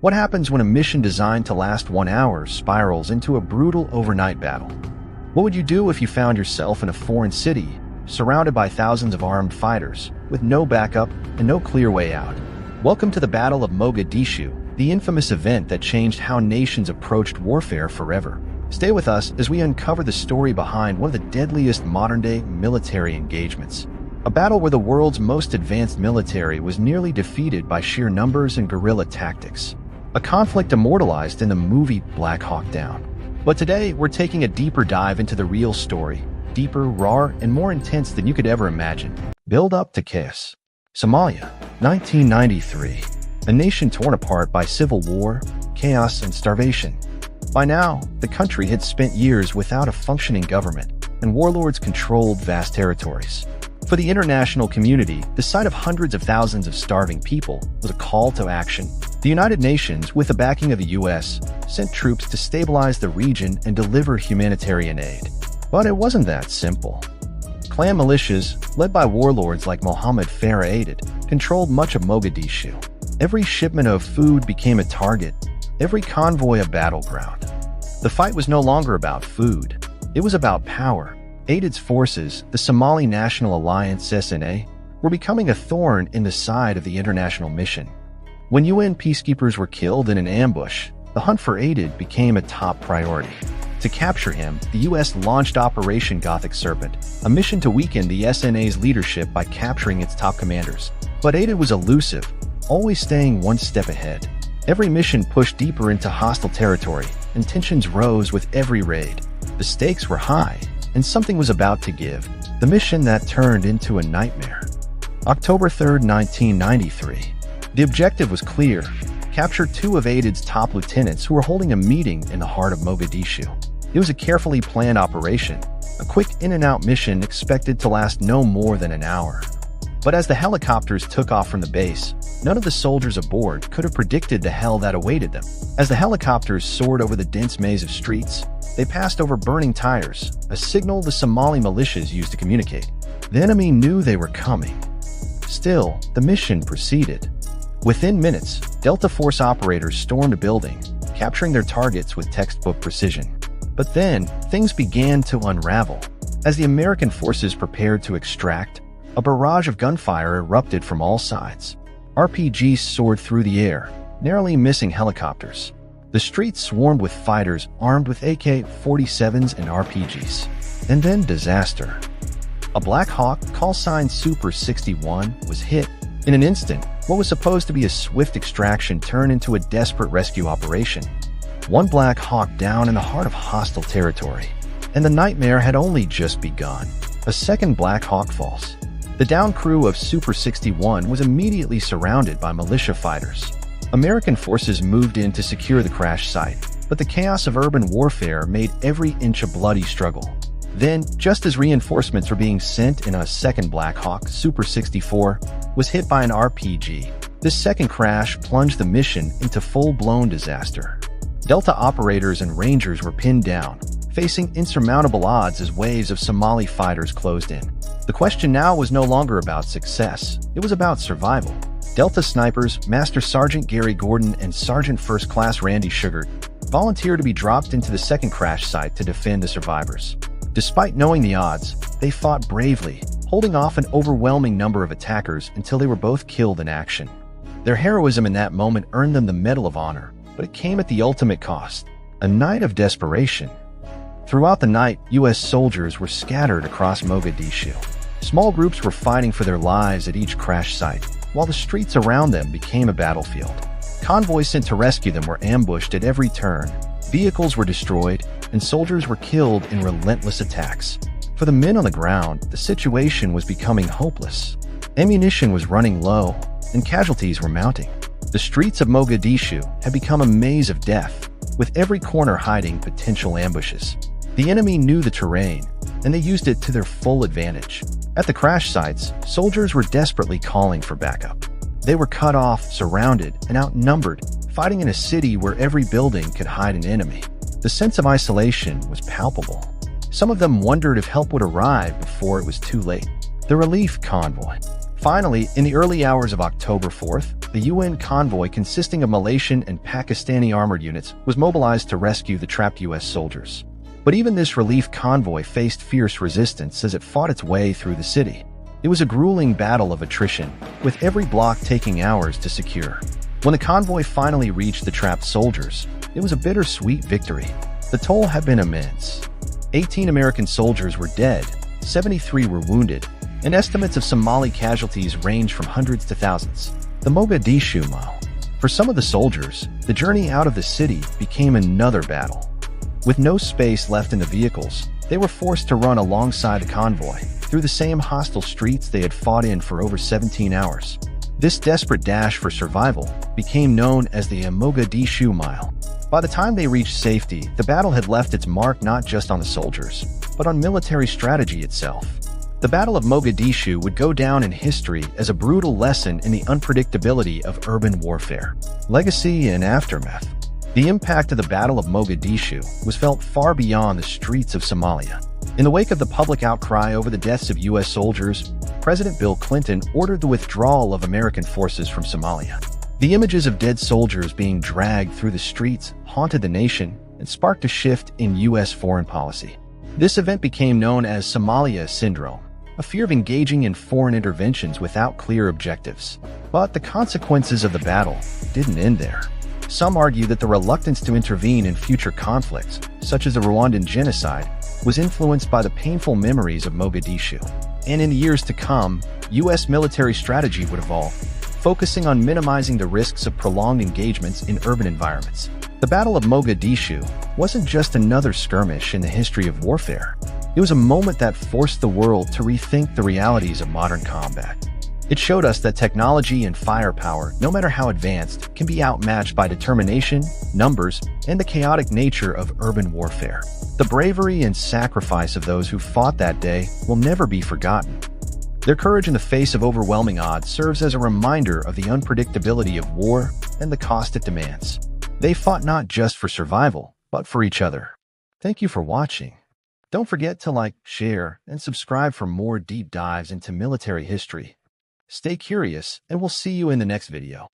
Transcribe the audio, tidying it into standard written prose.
What happens when a mission designed to last 1 hour spirals into a brutal overnight battle? What would you do if you found yourself in a foreign city, surrounded by thousands of armed fighters, with no backup and no clear way out? Welcome to the Battle of Mogadishu, the infamous event that changed how nations approached warfare forever. Stay with us as we uncover the story behind one of the deadliest modern-day military engagements. A battle where the world's most advanced military was nearly defeated by sheer numbers and guerrilla tactics. A conflict immortalized in the movie Black Hawk Down. But today, we're taking a deeper dive into the real story, deeper, raw, and more intense than you could ever imagine. Build up to chaos. Somalia, 1993. A nation torn apart by civil war, chaos, and starvation. By now, the country had spent years without a functioning government, and warlords controlled vast territories. For the international community, the sight of hundreds of thousands of starving people was a call to action. The United Nations, with the backing of the US, sent troops to stabilize the region and deliver humanitarian aid. But it wasn't that simple. Clan militias, led by warlords like Mohamed Farrah Aidid, controlled much of Mogadishu. Every shipment of food became a target, every convoy a battleground. The fight was no longer about food. It was about power. Aidid's forces, the Somali National Alliance (SNA), were becoming a thorn in the side of the international mission. When UN peacekeepers were killed in an ambush, the hunt for Aidid became a top priority. To capture him, the US launched Operation Gothic Serpent, a mission to weaken the SNA's leadership by capturing its top commanders. But Aidid was elusive, always staying one step ahead. Every mission pushed deeper into hostile territory, and tensions rose with every raid. The stakes were high, and something was about to give. The mission that turned into a nightmare. October 3, 1993. The objective was clear: capture 2 of Aidid's top lieutenants who were holding a meeting in the heart of Mogadishu. It was a carefully planned operation, a quick in-and-out mission expected to last no more than an hour. But as the helicopters took off from the base, none of the soldiers aboard could have predicted the hell that awaited them. As the helicopters soared over the dense maze of streets, they passed over burning tires, a signal the Somali militias used to communicate. The enemy knew they were coming. Still, the mission proceeded. Within minutes, Delta Force operators stormed a building, capturing their targets with textbook precision. But then, things began to unravel. As the American forces prepared to extract, a barrage of gunfire erupted from all sides. RPGs soared through the air, narrowly missing helicopters. The streets swarmed with fighters armed with AK-47s and RPGs. And then disaster. A Black Hawk, call sign Super 61, was hit. In an instant, what was supposed to be a swift extraction turned into a desperate rescue operation. One Black Hawk down in the heart of hostile territory. And the nightmare had only just begun. A second Black Hawk falls. The downed crew of Super 61 was immediately surrounded by militia fighters. American forces moved in to secure the crash site, but the chaos of urban warfare made every inch a bloody struggle. Then, just as reinforcements were being sent in, a second Black Hawk, Super 64, was hit by an RPG. This second crash plunged the mission into full-blown disaster. Delta operators and Rangers were pinned down, facing insurmountable odds as waves of Somali fighters closed in. The question now was no longer about success, it was about survival. Delta snipers, Master Sergeant Gary Gordon and Sergeant First Class Randy Sugar, volunteered to be dropped into the second crash site to defend the survivors. Despite knowing the odds, they fought bravely, holding off an overwhelming number of attackers until they were both killed in action. Their heroism in that moment earned them the Medal of Honor, but it came at the ultimate cost: a night of desperation. Throughout the night, US soldiers were scattered across Mogadishu. Small groups were fighting for their lives at each crash site, while the streets around them became a battlefield. Convoys sent to rescue them were ambushed at every turn. Vehicles were destroyed, and soldiers were killed in relentless attacks. For the men on the ground, the situation was becoming hopeless. Ammunition was running low, and casualties were mounting. The streets of Mogadishu had become a maze of death, with every corner hiding potential ambushes. The enemy knew the terrain, and they used it to their full advantage. At the crash sites, soldiers were desperately calling for backup. They were cut off, surrounded, and outnumbered, fighting in a city where every building could hide an enemy. The sense of isolation was palpable. Some of them wondered if help would arrive before it was too late. The relief convoy. Finally, in the early hours of October 4th, the UN convoy consisting of Malaysian and Pakistani armored units was mobilized to rescue the trapped US soldiers. But even this relief convoy faced fierce resistance as it fought its way through the city. It was a grueling battle of attrition, with every block taking hours to secure. When the convoy finally reached the trapped soldiers, it was a bittersweet victory. The toll had been immense. 18 American soldiers were dead, 73 were wounded, and estimates of Somali casualties range from hundreds to thousands. The Mogadishu Mile. For some of the soldiers, the journey out of the city became another battle. With no space left in the vehicles, they were forced to run alongside the convoy, through the same hostile streets they had fought in for over 17 hours. This desperate dash for survival became known as the Mogadishu Mile. By the time they reached safety, the battle had left its mark not just on the soldiers, but on military strategy itself. The Battle of Mogadishu would go down in history as a brutal lesson in the unpredictability of urban warfare. Legacy and aftermath. The impact of the Battle of Mogadishu was felt far beyond the streets of Somalia. In the wake of the public outcry over the deaths of U.S. soldiers, President Bill Clinton ordered the withdrawal of American forces from Somalia. The images of dead soldiers being dragged through the streets haunted the nation and sparked a shift in U.S. foreign policy. This event became known as Somalia Syndrome, a fear of engaging in foreign interventions without clear objectives. But the consequences of the battle didn't end there. Some argue that the reluctance to intervene in future conflicts, such as the Rwandan genocide, was influenced by the painful memories of Mogadishu. And in the years to come, U.S. military strategy would evolve, focusing on minimizing the risks of prolonged engagements in urban environments. The Battle of Mogadishu wasn't just another skirmish in the history of warfare. It was a moment that forced the world to rethink the realities of modern combat. It showed us that technology and firepower, no matter how advanced, can be outmatched by determination, numbers, and the chaotic nature of urban warfare. The bravery and sacrifice of those who fought that day will never be forgotten. Their courage in the face of overwhelming odds serves as a reminder of the unpredictability of war and the cost it demands. They fought not just for survival, but for each other. Thank you for watching. Don't forget to like, share, and subscribe for more deep dives into military history. Stay curious, and we'll see you in the next video.